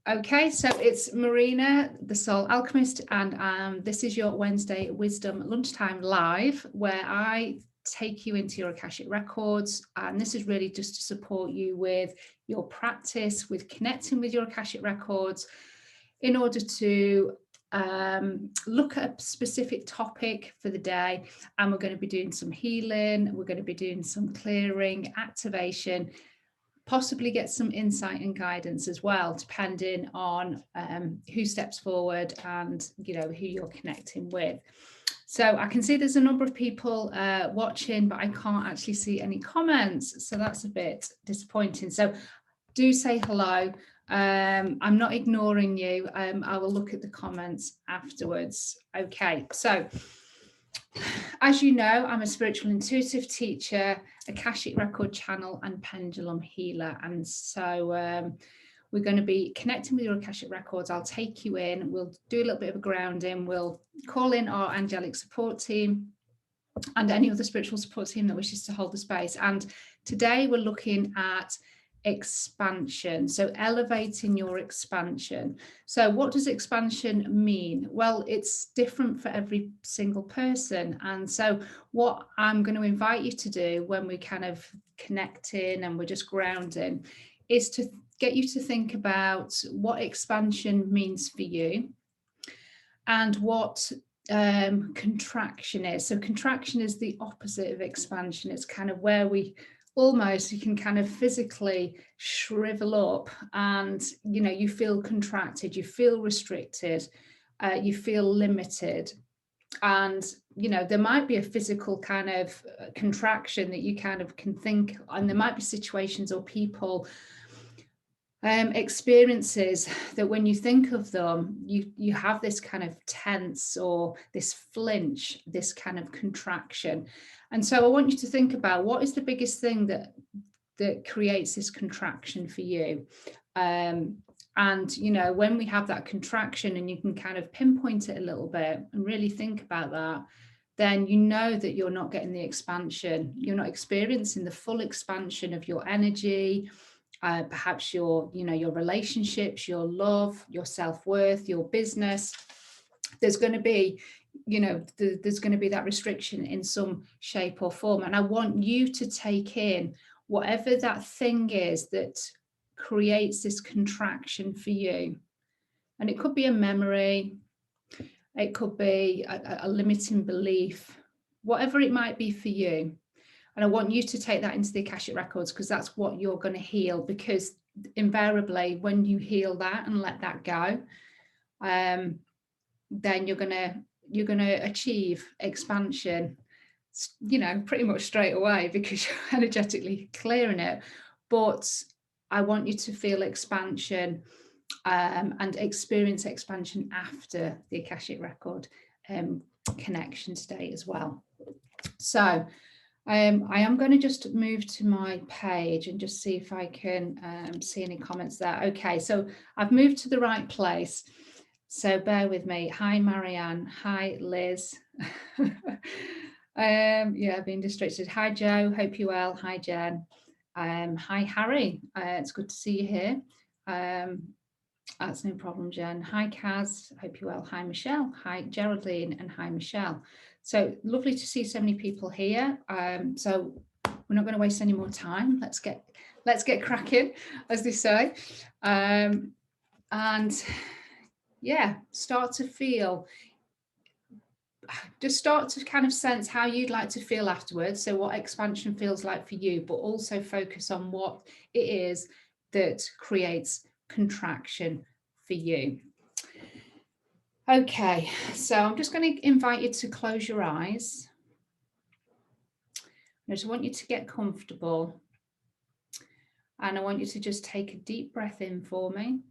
Okay, so it's Marina, the Soul Alchemist, and this is your Wednesday Wisdom Lunchtime Live, where I take you into your Akashic records, and this is really just to support you with your practice, with connecting with your Akashic records, in order to look at a specific topic for the day. And we're going to be doing some healing, we're going to be doing some clearing, activation, possibly get some insight and guidance as well, depending on who steps forward and who you're connecting with. So I can see there's a number of people watching, but I can't actually see any comments, so that's a bit disappointing. So do say hello. I'm not ignoring you. I will look at the comments afterwards. Okay, so as you know, I'm a spiritual intuitive teacher, Akashic record channel, and pendulum healer. And so we're going to be connecting with your Akashic records. I'll take you in. We'll do a little bit of a grounding. We'll call in our angelic support team and any other spiritual support team that wishes to hold the space. And today we're looking at expansion, so elevating your expansion. So what does expansion mean? Well, it's different for every single person, and so what I'm going to invite you to do when we kind of connect in and we're just grounding is to get you to think about what expansion means for you and what contraction is. So contraction is the opposite of expansion. It's kind of where you can kind of physically shrivel up, and you feel contracted, you feel restricted, you feel limited, and there might be a physical kind of contraction that you kind of can think, and there might be situations or people, experiences that when you think of them, you have this kind of tense or this flinch, this kind of contraction. And so I want you to think about what is the biggest thing that creates this contraction for you. And when we have that contraction and you can kind of pinpoint it a little bit and really think about that, then you know that you're not getting the expansion. You're not experiencing the full expansion of your energy, perhaps your relationships, your love, your self-worth, your business. There's going to be there's going to be that restriction in some shape or form. And I want you to take in whatever that thing is that creates this contraction for you. And it could be a memory, it could be a limiting belief, whatever it might be for you. And I want you to take that into the Akashic records, because that's what you're going to heal. Because invariably, when you heal that and let that go, then you're going to achieve expansion, pretty much straight away, because you're energetically clearing it. But I want you to feel expansion and experience expansion after the Akashic record connection today as well. So I am going to just move to my page and just see if I can see any comments there. Okay, so I've moved to the right place. So bear with me. Hi, Marianne. Hi, Liz. Being distracted. Hi, Joe. Hope you're well. Hi, Jen. Hi, Harry. It's good to see you here. That's no problem, Jen. Hi, Kaz. Hope you're well. Hi, Michelle. Hi, Geraldine. And hi, Michelle. So lovely to see so many people here. So we're not going to waste any more time. Let's get cracking, as they say. Start to feel. Just start to kind of sense how you'd like to feel afterwards. So what expansion feels like for you, but also focus on what it is that creates contraction for you. Okay, so I'm just going to invite you to close your eyes. I just want you to get comfortable, and I want you to just take a deep breath in for me.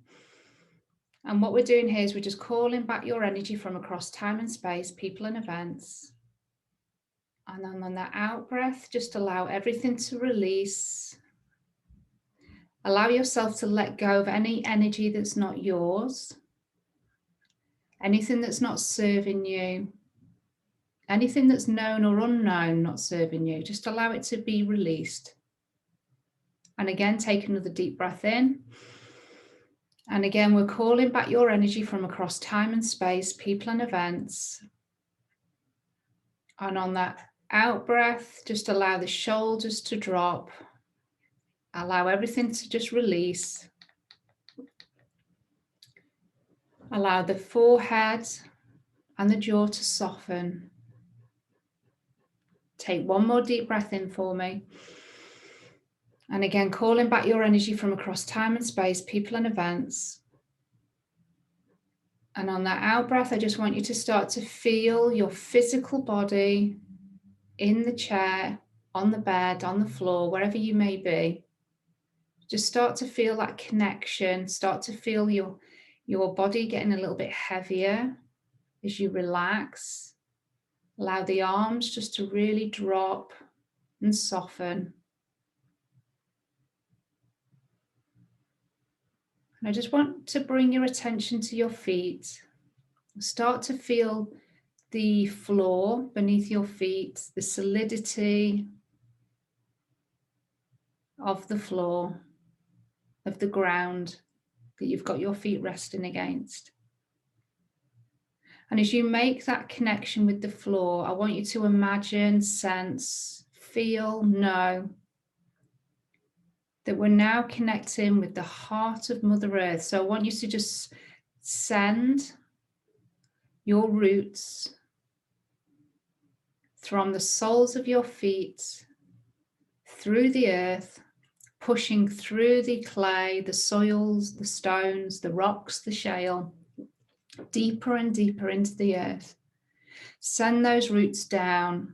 And what we're doing here is we're just calling back your energy from across time and space, people and events. And then on that out breath, just allow everything to release. Allow yourself to let go of any energy that's not yours. Anything that's not serving you, anything that's known or unknown not serving you, just allow it to be released. And again, take another deep breath in And again, we're calling back your energy from across time and space, people and events. And on that out breath, just allow the shoulders to drop. Allow everything to just release. Allow the forehead and the jaw to soften. Take one more deep breath in for me. And again, calling back your energy from across time and space, people and events. And on that out breath, I just want you to start to feel your physical body in the chair, on the bed, on the floor, wherever you may be. Just start to feel that connection. Start to feel your body getting a little bit heavier as you relax. Allow the arms just to really drop and soften. And I just want to bring your attention to your feet. Start to feel the floor beneath your feet, the solidity of the floor, of the ground that you've got your feet resting against. And as you make that connection with the floor, I want you to imagine, sense, feel, know that we're now connecting with the heart of Mother Earth. So I want you to just send your roots from the soles of your feet through the earth, pushing through the clay, the soils, the stones, the rocks, the shale, deeper and deeper into the earth. Send those roots down.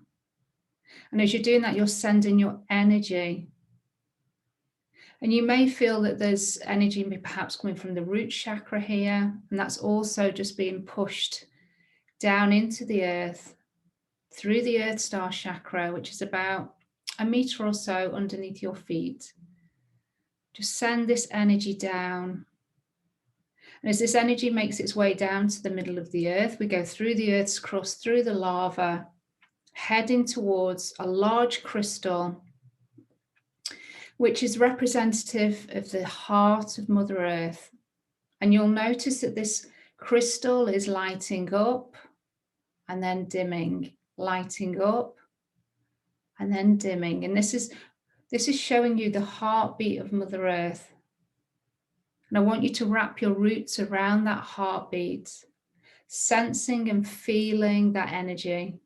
And as you're doing that, you're sending your energy. And you may feel that there's energy perhaps coming from the root chakra here, and that's also just being pushed down into the earth through the earth star chakra, which is about 1 meter or so underneath your feet. Just send this energy down. And as this energy makes its way down to the middle of the earth, we go through the earth's crust, through the lava, heading towards a large crystal, which is representative of the heart of Mother Earth. And you'll notice that this crystal is lighting up and then dimming, lighting up and then dimming. And this is showing you the heartbeat of Mother Earth. And I want you to wrap your roots around that heartbeat, sensing and feeling that energy.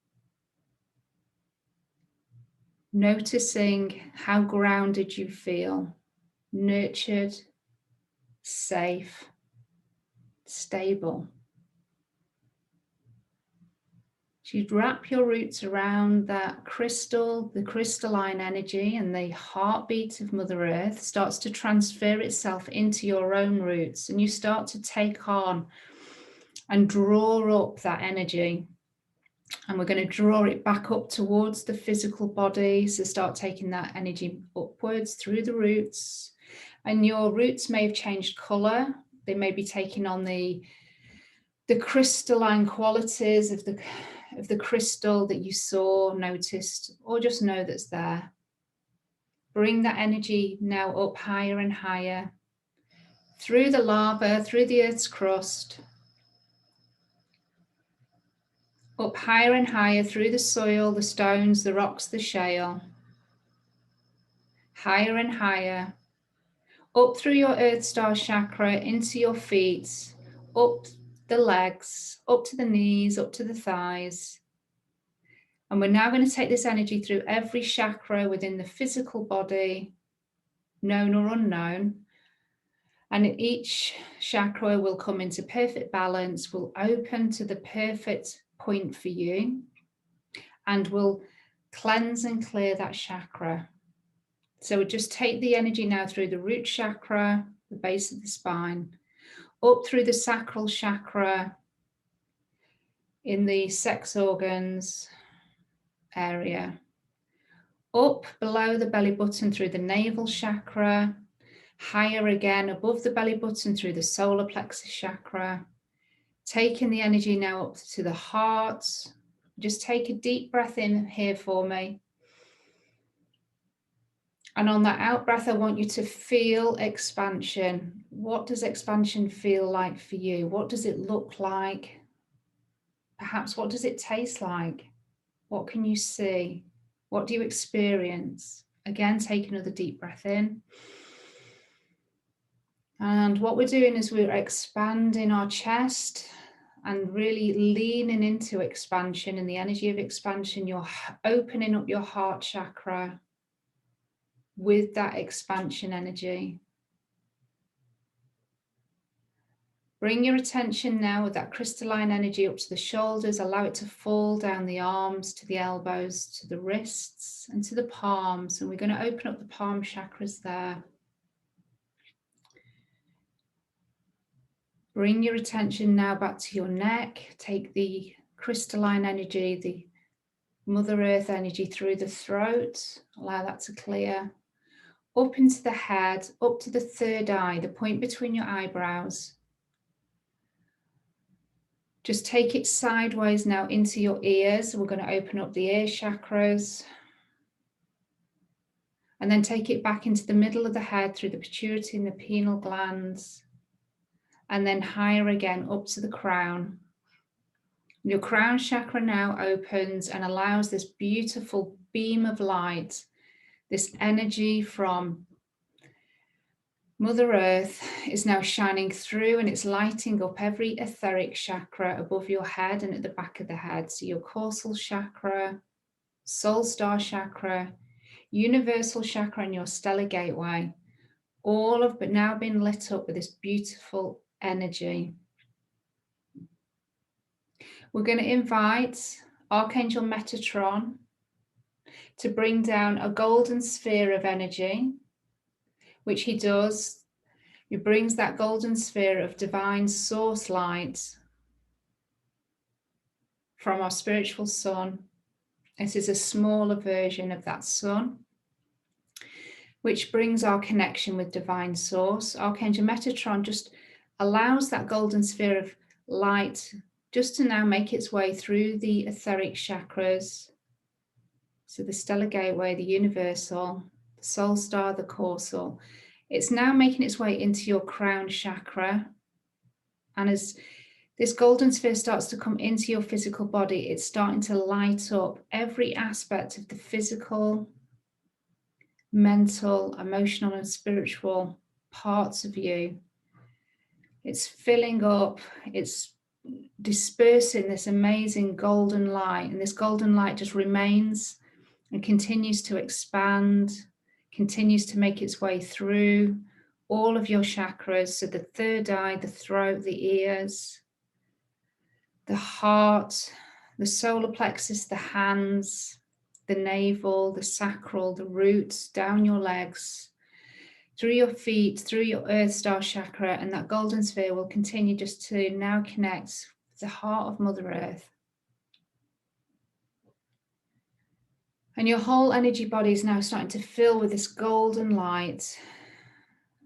Noticing how grounded you feel, nurtured, safe, stable. So you'd wrap your roots around that crystal, the crystalline energy, and the heartbeat of Mother Earth starts to transfer itself into your own roots, and you start to take on and draw up that energy. And we're going to draw it back up towards the physical body. So start taking that energy upwards through the roots. And your roots may have changed colour. They may be taking on the crystalline qualities of the crystal that you saw, noticed, or just know that's there. Bring that energy now up higher and higher. Through the lava, through the earth's crust. Up higher and higher through the soil, the stones, the rocks, the shale. Higher and higher. Up through your earth star chakra, into your feet, up the legs, up to the knees, up to the thighs. And we're now going to take this energy through every chakra within the physical body, known or unknown. And each chakra will come into perfect balance, will open to the perfect point for you, and will cleanse and clear that chakra. So we just take the energy now through the root chakra, the base of the spine, up through the sacral chakra, in the sex organs area, up below the belly button through the navel chakra, higher again above the belly button through the solar plexus chakra, taking the energy now up to the heart. Just take a deep breath in here for me. And on that out breath, I want you to feel expansion. What does expansion feel like for you? What does it look like? Perhaps what does it taste like? What can you see? What do you experience? Again, take another deep breath in. And what we're doing is we're expanding our chest and really leaning into expansion and the energy of expansion. You're opening up your heart chakra with that expansion energy. Bring your attention now with that crystalline energy up to the shoulders. Allow it to fall down the arms, to the elbows, to the wrists, and to the palms. And we're going to open up the palm chakras there. Bring your attention now back to your neck. Take the crystalline energy, the Mother Earth energy through the throat. Allow that to clear. Up into the head, up to the third eye, the point between your eyebrows. Just take it sideways now into your ears. We're going to open up the ear chakras. And then take it back into the middle of the head through the pituitary and the pineal glands. And then higher again up to the crown. Your crown chakra now opens and allows this beautiful beam of light, this energy from Mother Earth is now shining through, and it's lighting up every etheric chakra above your head and at the back of the head. So your causal chakra, soul star chakra, universal chakra, and your stellar gateway, all have but now been lit up with this beautiful energy. We're going to invite Archangel Metatron to bring down a golden sphere of energy, which he does. He brings that golden sphere of divine source light from our spiritual sun. This is a smaller version of that sun, which brings our connection with divine source. Archangel Metatron just allows that golden sphere of light just to now make its way through the etheric chakras. So the stellar gateway, the universal, the soul star, the causal. It's now making its way into your crown chakra. And as this golden sphere starts to come into your physical body, it's starting to light up every aspect of the physical, mental, emotional, and spiritual parts of you. It's filling up, it's dispersing this amazing golden light, and this golden light just remains and continues to expand, continues to make its way through all of your chakras. So the third eye, the throat, the ears, the heart, the solar plexus, the hands, the navel, the sacral, the roots, down your legs, through your feet, through your earth star chakra, and that golden sphere will continue just to now connect with the heart of Mother Earth. And your whole energy body is now starting to fill with this golden light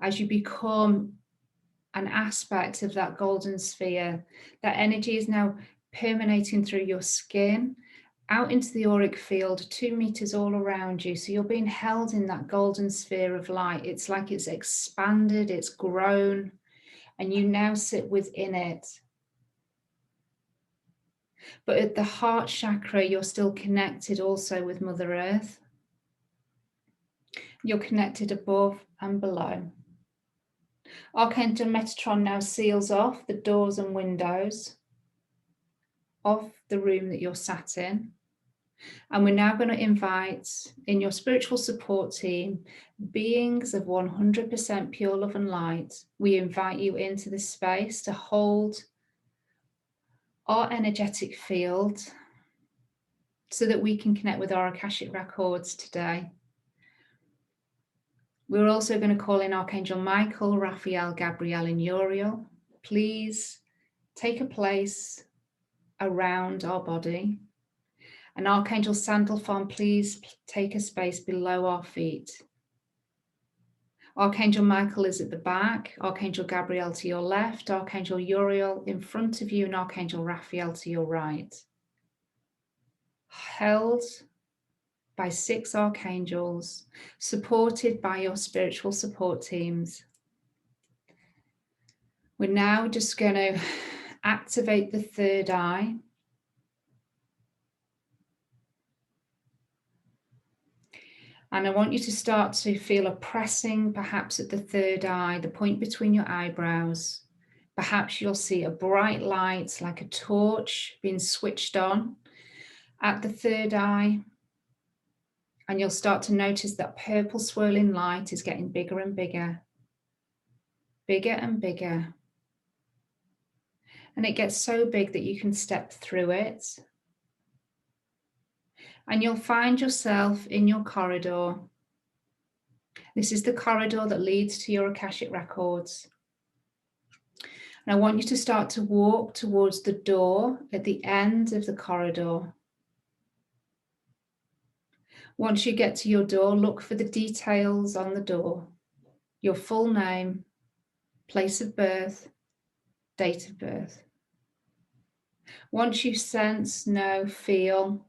as you become an aspect of that golden sphere. That energy is now permeating through your skin, out into the auric field, 2 meters all around you. So you're being held in that golden sphere of light. It's like it's expanded, it's grown, and you now sit within it. But at the heart chakra, you're still connected also with Mother Earth. You're connected above and below. Archangel Metatron now seals off the doors and windows of the room that you're sat in. And we're now going to invite in your spiritual support team, beings of 100% pure love and light. We invite you into this space to hold our energetic field so that we can connect with our Akashic records today. We're also going to call in Archangel Michael, Raphael, Gabriel, and Uriel. Please take a place around our body. And Archangel Sandalphon, please take a space below our feet. Archangel Michael is at the back, Archangel Gabriel to your left, Archangel Uriel in front of you, and Archangel Raphael to your right. Held by 6 archangels, supported by your spiritual support teams. We're now just going to activate the third eye. And I want you to start to feel a pressing, perhaps at the third eye, the point between your eyebrows. Perhaps you'll see a bright light, like a torch being switched on at the third eye. And you'll start to notice that purple swirling light is getting bigger and bigger. Bigger and bigger. And it gets so big that you can step through it. And you'll find yourself in your corridor. This is the corridor that leads to your Akashic records. And I want you to start to walk towards the door at the end of the corridor. Once you get to your door, look for the details on the door. Your full name, place of birth, date of birth. Once you sense, know, feel,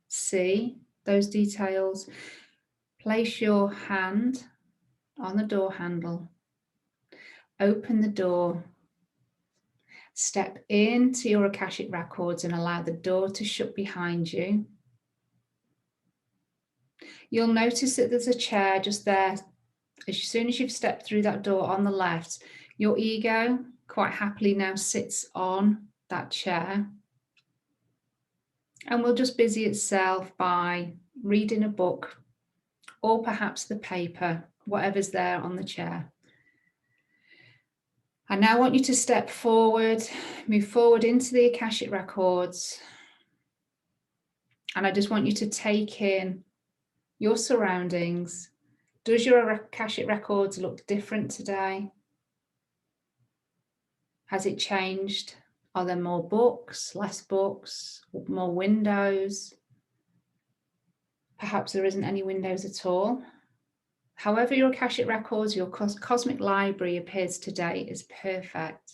see those details, place your hand on the door handle. Open the door. Step into your Akashic records and allow the door to shut behind you. You'll notice that there's a chair just there. As soon as you've stepped through that door on the left, your ego quite happily now sits on that chair and will just busy itself by reading a book or perhaps the paper, whatever's there on the chair. I now want you to step forward, move forward into the Akashic records. And I just want you to take in your surroundings. Does your Akashic records look different today? Has it changed? Are there more books, less books, more windows? Perhaps there isn't any windows at all. However your Akashic records, your cosmic library appears today is perfect.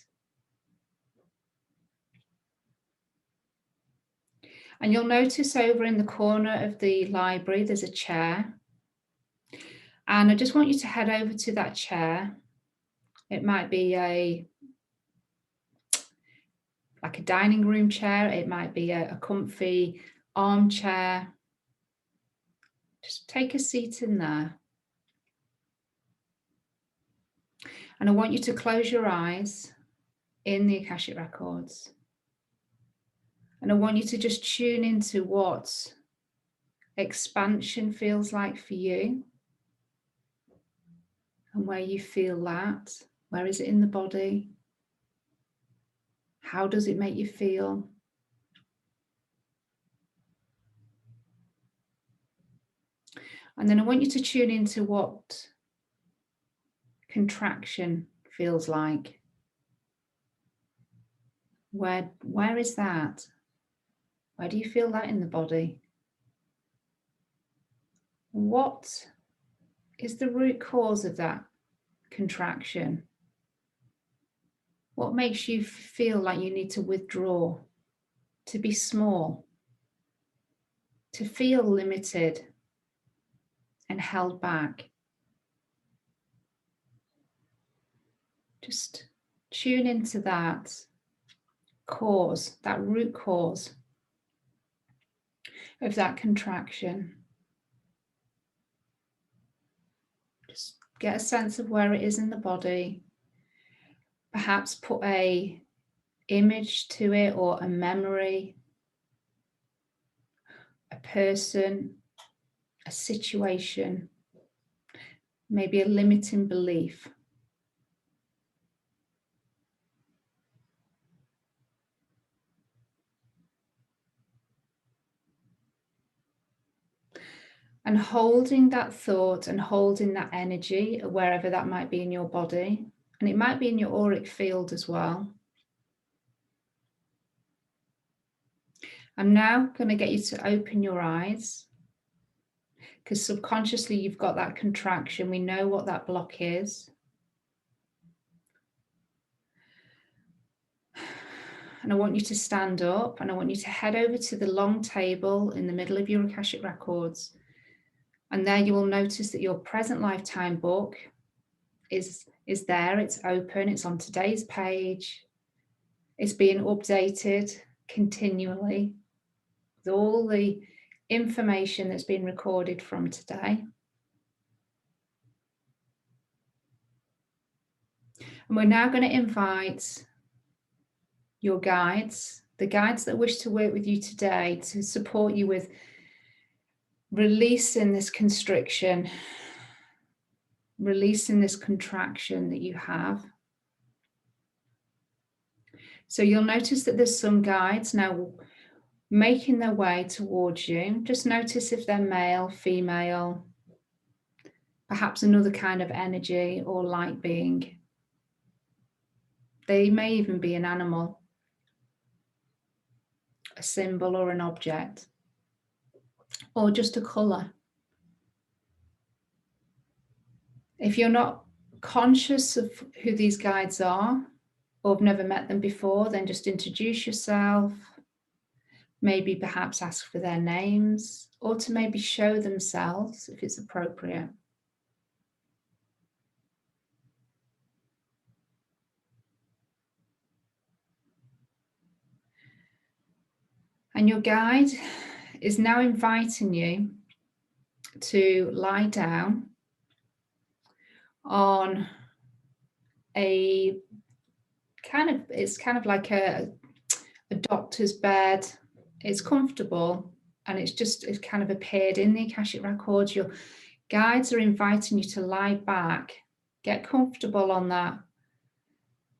And you'll notice over in the corner of the library, there's a chair. And I just want you to head over to that chair. It might be like a dining room chair. It might be a comfy armchair. Just take a seat in there. And I want you to close your eyes in the Akashic records. And I want you to just tune into what expansion feels like for you and where you feel that. Where is it in the body? How does it make you feel? And then I want you to tune into what contraction feels like. Where is that? Where do you feel that in the body? What is the root cause of that contraction? What makes you feel like you need to withdraw, to be small, to feel limited and held back? Just tune into that cause, that root cause of that contraction. Just get a sense of where it is in the body. Perhaps put a image to it or a memory, a person, a situation, maybe a limiting belief. And holding that thought and holding that energy, wherever that might be in your body, and it might be in your auric field as well. I'm now going to get you to open your eyes, because subconsciously you've got that contraction. We know what that block is. And I want you to stand up and I want you to head over to the long table in the middle of your Akashic records. And there you will notice that your present lifetime book is there. It's open. It's on today's page. It's being updated continually with all the information that's been recorded from today. And we're now going to invite your guides, the guides that wish to work with you today, to support you with releasing this constriction, releasing this contraction that you have. So you'll notice that there's some guides now making their way towards you. Just notice if they're male, female, perhaps another kind of energy or light being. They may even be an animal, a symbol or an object, or just a colour. If you're not conscious of who these guides are, or have never met them before, then just introduce yourself, maybe perhaps ask for their names, or to maybe show themselves if it's appropriate. And your guide is now inviting you to lie down on it's kind of like a doctor's bed. It's comfortable, and it's kind of appeared in the Akashic records. Your guides are inviting you to lie back, get comfortable on that.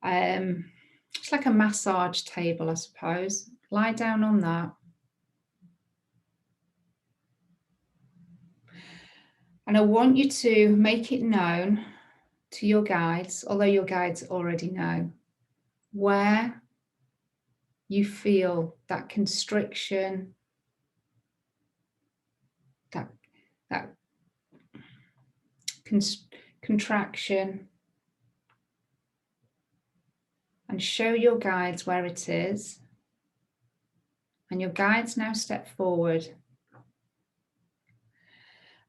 It's like a massage table, I suppose. Lie down on that. And I want you to make it known to your guides, although your guides already know, where you feel that constriction, that contraction, and show your guides where it is. And your guides now step forward,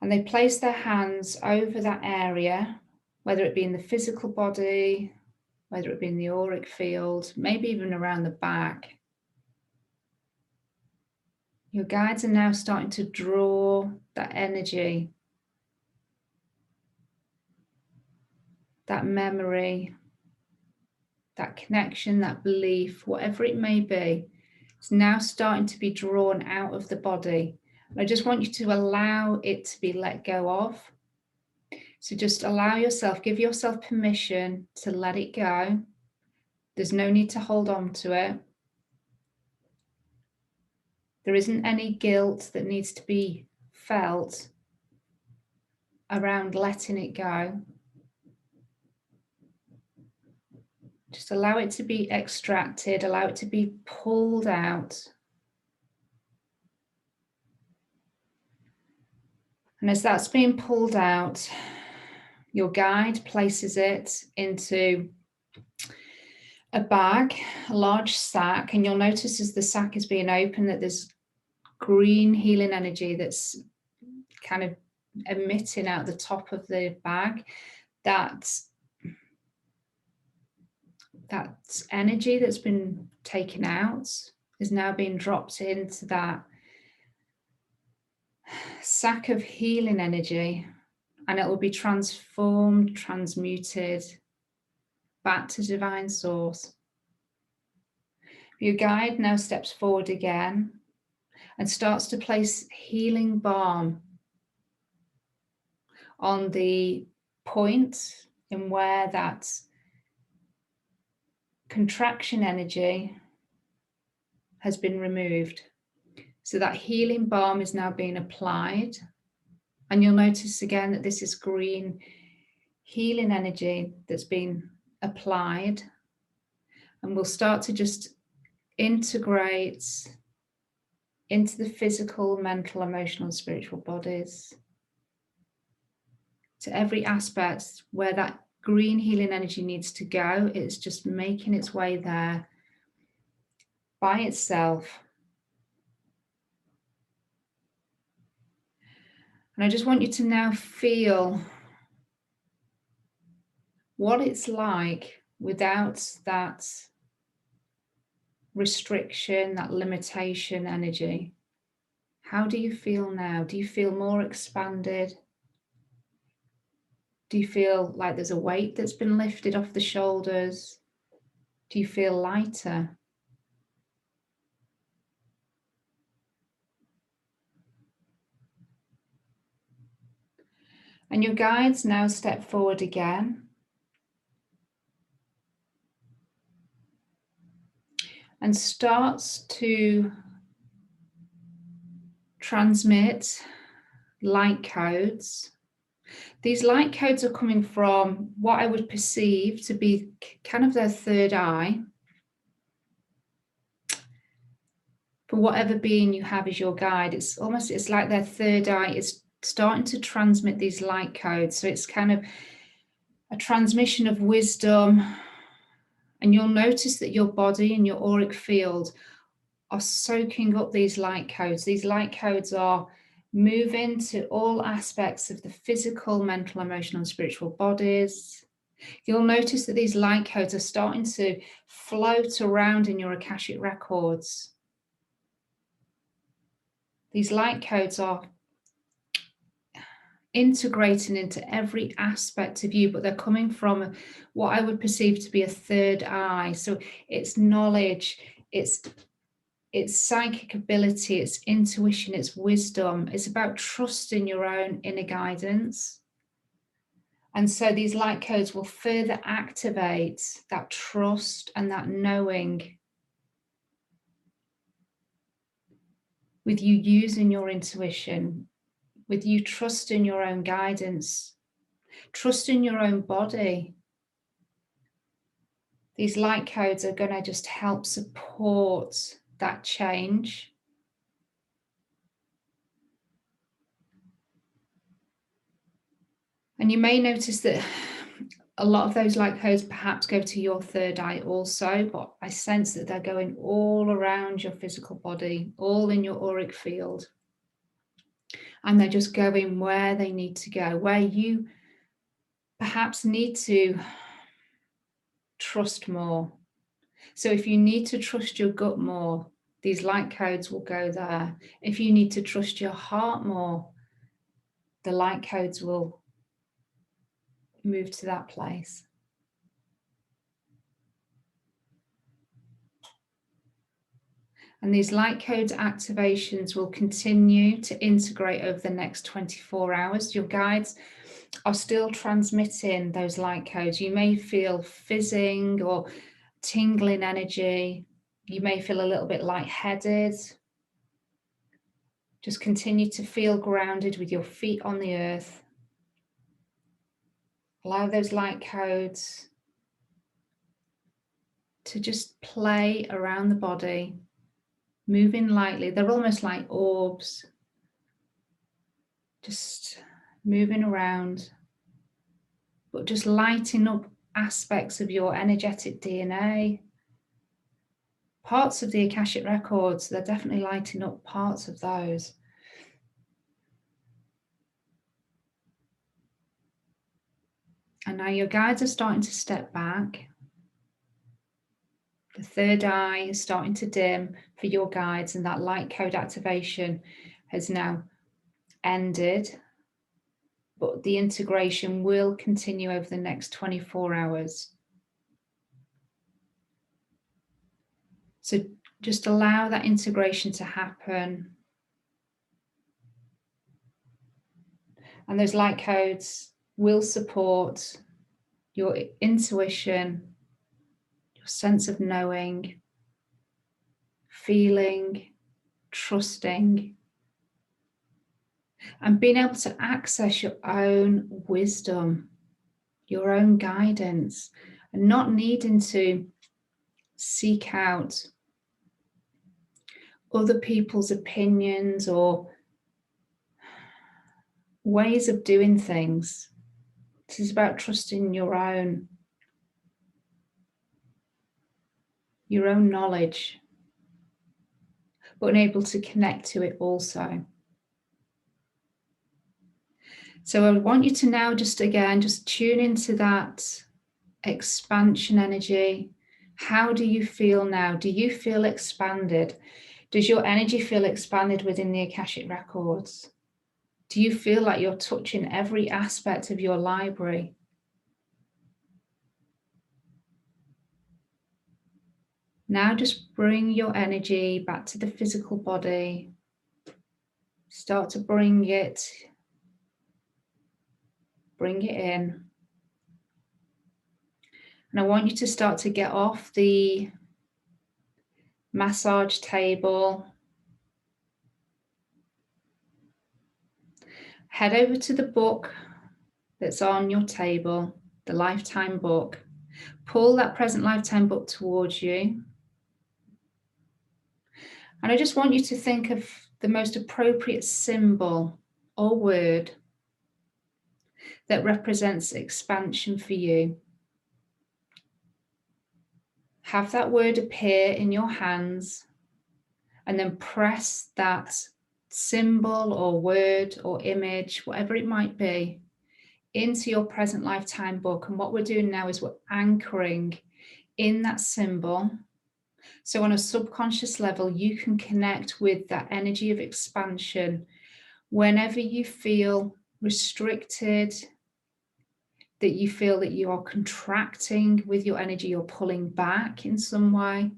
and they place their hands over that area, whether it be in the physical body, whether it be in the auric field, maybe even around the back. Your guides are now starting to draw that energy, that memory, that connection, that belief, whatever it may be. It's now starting to be drawn out of the body. And I just want you to allow it to be let go of. So just allow yourself, give yourself permission to let it go. There's no need to hold on to it. There isn't any guilt that needs to be felt around letting it go. Just allow it to be extracted, allow it to be pulled out. And as that's being pulled out, your guide places it into a bag, a large sack, and you'll notice as the sack is being opened that there's green healing energy that's kind of emitting out the top of the bag. That energy that's been taken out is now being dropped into that sack of healing energy, and it will be transformed, transmuted back to divine source. Your guide now steps forward again and starts to place healing balm on the point in where that contraction energy has been removed. So that healing balm is now being applied. And you'll notice again that this is green healing energy that's been applied. And we'll start to just integrate into the physical, mental, emotional, and spiritual bodies. To every aspect where that green healing energy needs to go, it's just making its way there by itself. And I just want you to now feel what it's like without that restriction, that limitation energy. How do you feel now? Do you feel more expanded? Do you feel like there's a weight that's been lifted off the shoulders? Do you feel lighter? And your guides now step forward again. And starts to transmit light codes. These light codes are coming from what I would perceive to be kind of their third eye. For whatever being you have as your guide, it's like their third eye is starting to transmit these light codes. So it's kind of a transmission of wisdom. And you'll notice that your body and your auric field are soaking up these light codes. These light codes are moving to all aspects of the physical, mental, emotional, and spiritual bodies. You'll notice that these light codes are starting to float around in your Akashic records. These light codes are integrating into every aspect of you, but they're coming from what I would perceive to be a third eye. So it's knowledge, it's psychic ability, it's intuition, it's wisdom. It's about trusting your own inner guidance. And so these light codes will further activate that trust and that knowing with you using your intuition, with you trusting your own guidance, trusting your own body. These light codes are going to just help support that change. And you may notice that a lot of those light codes perhaps go to your third eye also, but I sense that they're going all around your physical body, all in your auric field. And they're just going where they need to go, where you perhaps need to trust more. So if you need to trust your gut more, these light codes will go there. If you need to trust your heart more, the light codes will move to that place. And these light code activations will continue to integrate over the next 24 hours. Your guides are still transmitting those light codes. You may feel fizzing or tingling energy. You may feel a little bit lightheaded. Just continue to feel grounded with your feet on the earth. Allow those light codes to just play around the body, moving lightly. They're almost like orbs, just moving around, but just lighting up aspects of your energetic DNA. Parts of the Akashic records, they're definitely lighting up parts of those. And now your guides are starting to step back. The third eye is starting to dim for your guides, and that light code activation has now ended. But the integration will continue over the next 24 hours. So just allow that integration to happen. And those light codes will support your intuition, your sense of knowing, feeling, trusting, and being able to access your own wisdom, your own guidance, and not needing to seek out other people's opinions or ways of doing things. This is about trusting your own knowledge, but able to connect to it also. So I want you to now just tune into that expansion energy. How do you feel now? Do you feel expanded? Does your energy feel expanded within the Akashic records? Do you feel like you're touching every aspect of your library? Now just bring your energy back to the physical body. Start to bring it in. And I want you to start to get off the massage table. Head over to the book that's on your table, the lifetime book. Pull that present lifetime book towards you. And I just want you to think of the most appropriate symbol or word that represents expansion for you. Have that word appear in your hands and then press that symbol or word or image, whatever it might be, into your present lifetime book. And what we're doing now is we're anchoring in that symbol. So on a subconscious level, you can connect with that energy of expansion whenever you feel restricted, that you feel that you are contracting with your energy, you're pulling back in some way.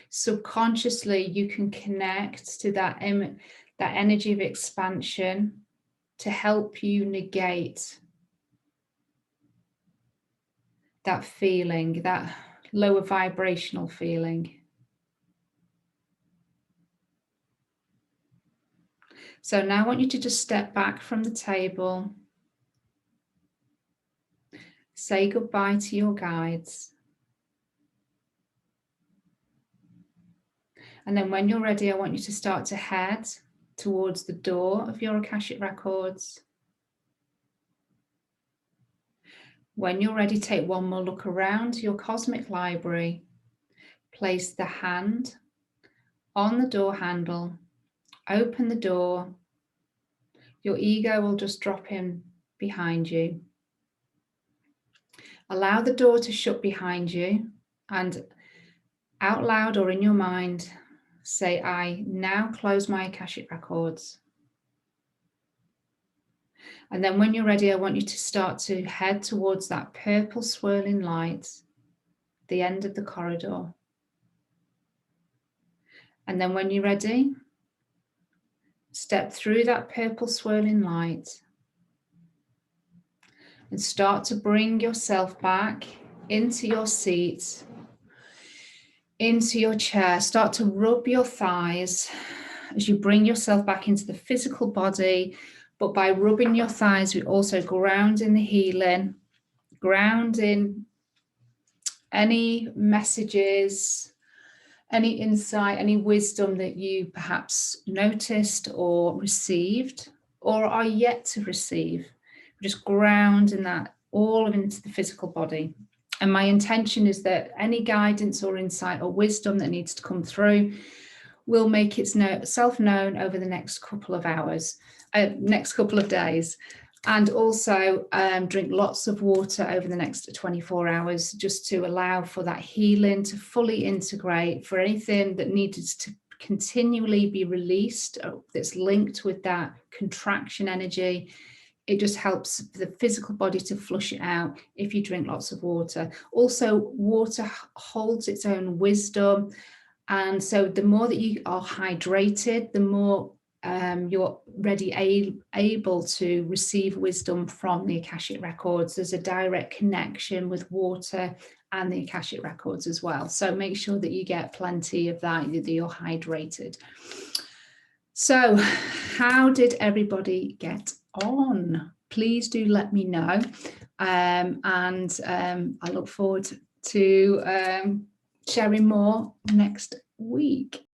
Subconsciously, you can connect to that energy of expansion to help you negate that feeling, that lower vibrational feeling. So now I want you to just step back from the table. Say goodbye to your guides. And then when you're ready, I want you to start to head towards the door of your Akashic records. When you're ready, take one more look around your cosmic library. Place the hand on the door handle. Open the door. Your ego will just drop in behind you. Allow the door to shut behind you, and out loud or in your mind, say, I now close my Akashic records. And then when you're ready, I want you to start to head towards that purple swirling light, the end of the corridor. And then when you're ready, step through that purple swirling light and start to bring yourself back into your seat, into your chair. Start to rub your thighs as you bring yourself back into the physical body. But by rubbing your thighs, we also ground in the healing, ground in any messages, any insight, any wisdom that you perhaps noticed or received or are yet to receive. Just ground in that all into the physical body. And my intention is that any guidance or insight or wisdom that needs to come through will make itself known over the next couple of hours, next couple of days. And also drink lots of water over the next 24 hours, just to allow for that healing to fully integrate, for anything that needed to continually be released that's linked with that contraction energy. It just helps the physical body to flush it out if you drink lots of water. Also, water holds its own wisdom. And so the more that you are hydrated, the more you're able to receive wisdom from the Akashic records. There's a direct connection with water and the Akashic records as well. So make sure that you get plenty of that you're hydrated. So how did everybody get on? Please do let me know. And I look forward to sharing more next week.